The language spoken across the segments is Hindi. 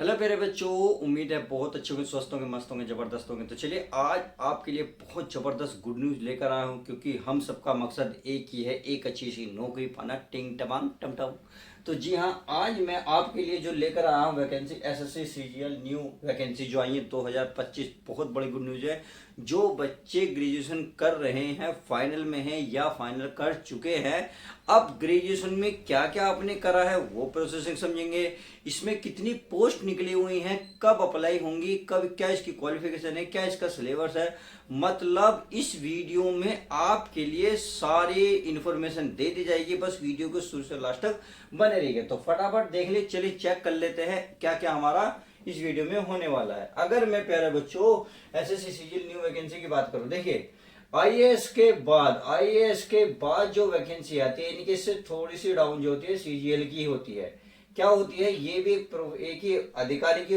हेलो मेरे बच्चों। उम्मीद है बहुत अच्छे होंगे, स्वस्थ होंगे, मस्त होंगे, जबरदस्त होंगे। तो चलिए आज आपके लिए बहुत जबरदस्त गुड न्यूज़ लेकर आया हूँ, क्योंकि हम सबका मकसद एक ही है, एक अच्छी सी नौकरी पाना। टिंग टमांग टम टम। तो जी हाँ, आज मैं आपके लिए जो लेकर आया हूँ vacancy, SSC CGL new vacancy जो आई है 2025। बहुत बड़ी गुड न्यूज़ है। जो बच्चे ग्रेजुएशन कर रहे हैं, फाइनल में हैं या फाइनल कर चुके हैं, अब ग्रेजुएशन में क्या क्या आपने करा है वो प्रोसेसिंग समझेंगे। इसमें कितनी पोस्ट निकली हुई हैं, कब अप्लाई होंगी, कब, क्या इसकी क्वालिफिकेशन है, क्या इसका सिलेबस है। मतलब इस वीडियो में आपके लिए सारी इंफॉर्मेशन दे दी जाएगी। बस वीडियो को शुरू से लास्ट तक बने रहिए। तो फटाफट देख ले, चलिए चेक कर लेते हैं क्या क्या हमारा इस वीडियो में होने वाला है। अगर मैं प्यारे बच्चों एसएससी सीजीएल न्यू वैकेंसी की बात करूं, देखिए आईएएस के बाद जो वैकेंसी आती है, इनकी इससे थोड़ी सी डाउन जो होती है सीजीएल की होती है। क्या होती है, ये भी एक ही अधिकारी की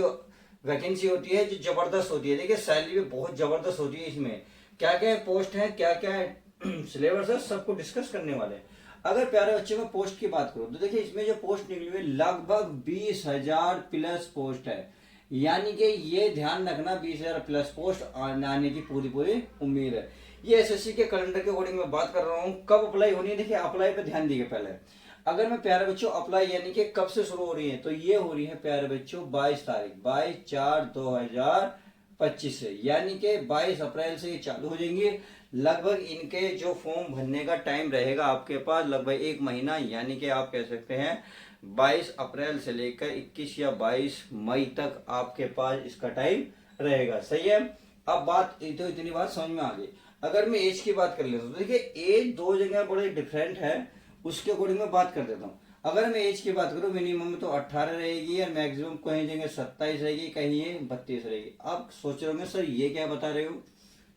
वैकेंसी होती है जो जबरदस्त होती है। देखिए सैलरी भी बहुत जबरदस्त होती है। इसमें क्या क्या पोस्ट है, क्या क्या सिलेबस है, सबको डिस्कस करने वाले हैं। अगर प्यारे बच्चे में पोस्ट की बात करूं तो देखिए इसमें जो पोस्ट निकली हुई है लगभग 20,000 प्लस पोस्ट है। यानी कि ये ध्यान रखना, 20,000 प्लस पोस्ट आने की पूरी पूरी उम्मीद है। ये एसएससी के कैलेंडर के अकॉर्डिंग मैं बात कर रहा हूँ। कब अप्लाई होनी है, देखिए अप्लाई पे ध्यान दीजिए पहले। अगर मैं प्यारे बच्चों अप्लाई यानी कि कब से शुरू हो रही है, तो ये हो रही है प्यारे बच्चों 22 तारीख, 22/4/2025 से। यानी कि 22 अप्रैल से ये चालू हो जाएंगी। लगभग इनके जो फॉर्म भरने का टाइम रहेगा आपके पास लगभग 1 महीना, यानी कि आप कह सकते हैं 22 अप्रैल से लेकर 21 या 22 मई तक आपके पास इसका टाइम रहेगा। सही है। अब बात तो इतनी बात समझ में आ गई। अगर मैं एज की बात कर लेता हूँ तो देखिए एज दो जगह बड़े डिफरेंट है, उसके अकॉर्डिंग मैं बात कर देता हूँ। अगर मैं एज की बात करूँ, मिनिमम तो 18 रहेगी और मैक्सिमम कहीं जगह 27 रहेगी, कहीं ये 32 रहेगी। आप सोच रहे होंगे सर ये क्या बता रहे हो,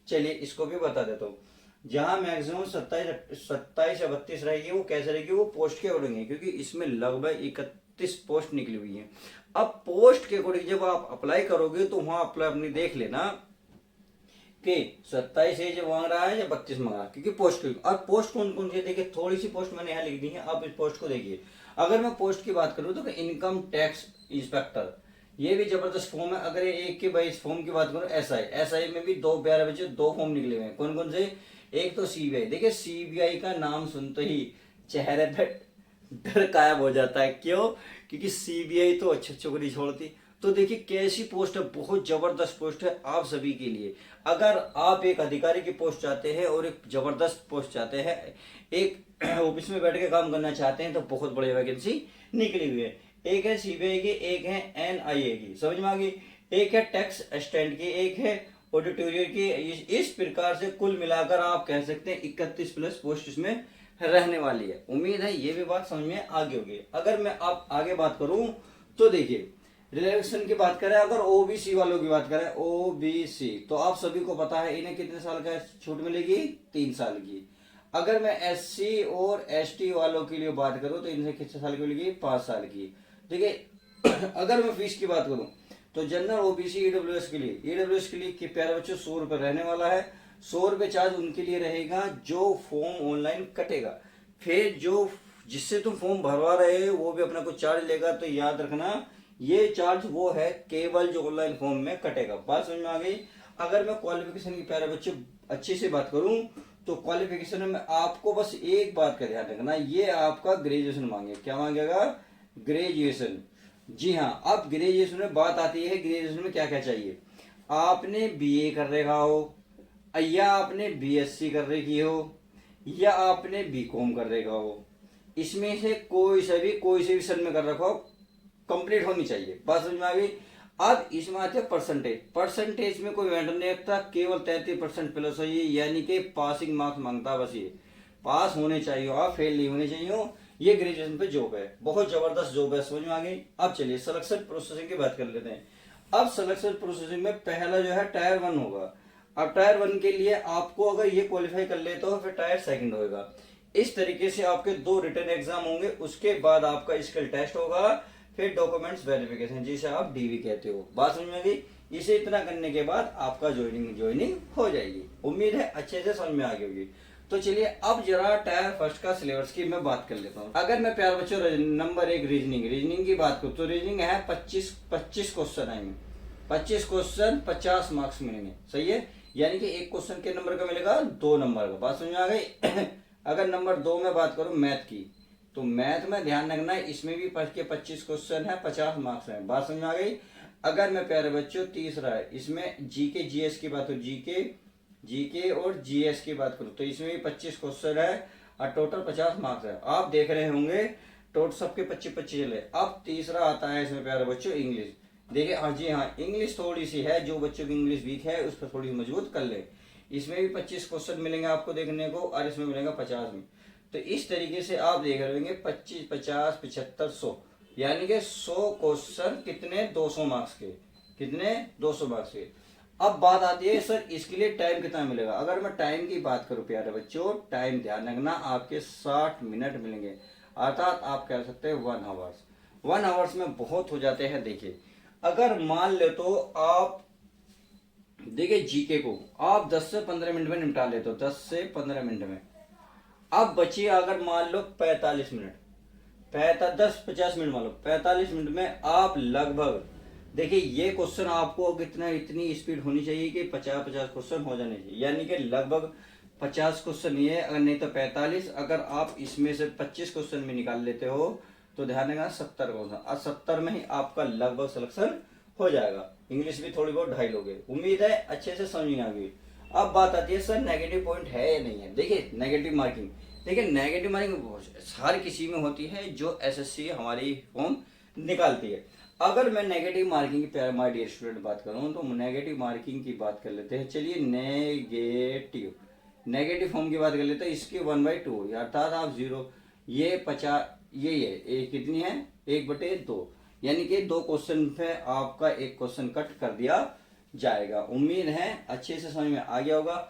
चलिए इसको भी बता देता हूँ। जहां मैक्सिमम 27 या 32 रहेगी, वो कैसे रहेगी, वो पोस्ट के अकॉर्डिंग है, क्योंकि इसमें लगभग 31 पोस्ट निकली हुई है। अब पोस्ट के अकॉर्डिंग जब आप अप्लाई करोगे तो वहां अप्लाई अपनी देख लेना कि 27 एज मांग रहा है या 32 मांग रहा है, क्योंकि पोस्ट की। और पोस्ट कौन कौन सी, देखिए थोड़ी सी पोस्ट मैंने यहाँ लिख दी है, आप इस पोस्ट को देखिए। अगर मैं पोस्ट की बात करूँ तो इनकम टैक्स इंस्पेक्टर, ये भी जबरदस्त फॉर्म है। अगर एक के भाई इस फॉर्म की बात करूँ, एसआई में भी दो प्यारे बच्चे दो फॉर्म निकले हुए हैं। कौन कौन से, एक तो सीबीआई। देखिए सीबीआई का नाम सुनते ही चेहरे पे डर गायब हो जाता है। क्यों, क्योंकि सीबीआई तो अच्छे अच्छे को नहीं छोड़ती। तो देखिए कैसी पोस्ट है, बहुत जबरदस्त पोस्ट है आप सभी के लिए। अगर आप एक अधिकारी की पोस्ट चाहते हैं और एक जबरदस्त पोस्ट चाहते हैं, एक ऑफिस में बैठ के काम करना चाहते हैं, तो बहुत बड़ी वैकेंसी निकली हुई है। एक है सीबीआई की, एक है एनआईए की, समझ में आ गई। एक है टैक्स असिस्टेंट की, एक है ऑडिटोरियल की। इस प्रकार से कुल मिलाकर आप कह सकते हैं 31 प्लस पोस्ट इसमें रहने वाली है। उम्मीद है ये भी बात समझ में आगे होगी। अगर मैं आप आगे बात करूं तो देखिए रिजर्वेशन की बात करें, अगर ओबीसी वालों की बात करें, ओबीसी तो आप सभी को पता है इन्हें कितने साल का छूट मिलेगी, 3 साल की। अगर मैं एससी और एसटी वालों के लिए बात करूं तो इनसे कितने साल की मिलेगी, 5 साल की। देखिए अगर मैं फीस की बात करूं तो जनरल ओबीसी ईडब्ल्यूएस के लिए कि प्यारे बच्चों 100 रुपए रहने वाला है। 100 रुपए चार्ज उनके लिए रहेगा जो फॉर्म ऑनलाइन कटेगा। फिर जो जिससे तुम फॉर्म भरवा रहे हो वो भी अपना कुछ चार्ज लेगा। तो याद रखना ये चार्ज वो है केवल जो ऑनलाइन फॉर्म में कटेगा। बात समझ में आ गई। अगर मैं क्वालिफिकेशन की प्यारे बच्चे अच्छे से बात करूं तो क्वालिफिकेशन में आपको बस एक बात का ध्यान रखना, ये आपका ग्रेजुएशन मांगे। क्या मांगेगा, ग्रेजुएशन। जी हाँ, अब ग्रेजुएशन में बात आती है, ग्रेजुएशन में क्या क्या चाहिए। आपने बीए कर रखा हो, या आपने बीएससी कर रखी हो, या आपने बीकॉम कर रखा हो। इसमें से कोई से भी सन में कर रखा हो, कंप्लीट होनी चाहिए। बात समझ में आ गई। अब इसमें आते हैं परसेंटेज में कोई मैटर नहीं रखता, केवल 33% प्लस है, यानी कि पासिंग मार्क्स मांगता है। बस ये पास होने चाहिए, आप फेल नहीं होने चाहिए। ये ग्रेजुएशन पे जॉब है, बहुत जबरदस्त जॉब है। समझ में आ गई। अब चलिए सिलेक्शन प्रोसेसिंग की बात कर लेते हैं। अब सिलेक्शन प्रोसेसिंग में पहला जो है टायर 1 होगा। अब टायर 1 के लिए आपको अगर ये क्वालिफाई कर लेते हो फिर टायर 2 होगा। इस तरीके से आपके 2 रिटन एग्जाम होंगे, उसके बाद आपका स्किल टेस्ट होगा, फिर डॉक्यूमेंट्स वेरिफिकेशन जिसे आप डीवी कहते हो। बात समझ में आ गई। इसे इतना करने के बाद आपका ज्वाइनिंग हो जाएगी। उम्मीद है अच्छे से समझ में आ गई होगी। तो चलिए अब जरा टायर फर्स्ट का सिलेबस की मैं बात कर लेता हूँ। अगर मैं प्यारे बच्चों नंबर 1 रीजनिंग की बात करूँ तो रीजनिंग है 25 क्वेश्चन आएंगे। 25 क्वेश्चन 50 मार्क्स मिलेंगे, सही है। यानी कि एक क्वेश्चन के नंबर का मिलेगा 2 नंबर का, बात समझ में आ गई। अगर नंबर 2 में बात करूँ मैथ की, तो मैथ में ध्यान रखना है, इसमें भी 25 क्वेश्चन है, 50 मार्क्स है, बात समझ में आ गई। अगर मैं प्यारे बच्चों तीसरा है, इसमें जीके जीएस की बात हो, जीके और जीएस की बात करूं तो इसमें भी 25 क्वेश्चन है और टोटल 50 मार्क्स है। आप देख रहे होंगे टोटल सबके 25-25 चले। अब तीसरा आता है इसमें प्यारे बच्चों इंग्लिश। देखिए हाँ जी हाँ, इंग्लिश थोड़ी सी है, जो बच्चों की इंग्लिश वीक है उस पर थोड़ी मजबूत कर ले। इसमें भी 25 क्वेश्चन मिलेंगे आपको देखने को और इसमें मिलेगा 50 में। तो इस तरीके से आप देख रहे होंगे 25, 50, 75, 100, यानी कि 100 क्वेश्चन कितने 200 मार्क्स के, कितने 200 मार्क्स के। अब बात आती है सर इसके लिए टाइम कितना मिलेगा। अगर मैं टाइम की बात करूं प्यारे बच्चों, टाइम ध्यान रखना आपके 60 मिनट मिलेंगे, अर्थात आप कह सकते हैं 1 आवर्स। 1 आवर्स में बहुत हो जाते हैं। देखिए अगर मान ले तो आप देखिए जीके को आप 10 से 15 मिनट में निपटा लेते हो, 10 से 15 मिनट में। अब बचिए अगर मान लो 45 मिनट, 10-50 मिनट मान लो, 45 मिनट में आप लगभग देखिए ये क्वेश्चन आपको कितना इतनी स्पीड होनी चाहिए कि 50-50 क्वेश्चन हो जाने चाहिए, यानी कि लगभग 50 क्वेश्चन ये, अगर नहीं तो 45। अगर आप इसमें से 25 क्वेश्चन भी निकाल लेते हो तो ध्यान रखना 70 क्वेश्चन, और 70 में ही आपका लगभग सिलेक्शन हो जाएगा। इंग्लिश भी थोड़ी बहुत ढाई लोगे, उम्मीद है अच्छे से समझ में आ गई। अब बात आती है सर नेगेटिव पॉइंट है या नहीं है। देखिए नेगेटिव मार्किंग, देखिए नेगेटिव मार्किंग हर किसी में होती है जो एसएससी हमारी फॉर्म निकालती है। अगर मैं नेगेटिव मार्किंग की माय डियर स्टूडेंट बात करूं तो नेगेटिव मार्किंग की बात कर लेते हैं। चलिए नेगेटिव फॉर्म की बात कर लेते हैं। इसकी 1/2 अर्थात आप 0, ये 50, ये कितनी है 1/2, यानी कि 2 क्वेश्चन पे आपका एक क्वेश्चन कट कर दिया जाएगा। उम्मीद है अच्छे से समझ में आ गया होगा।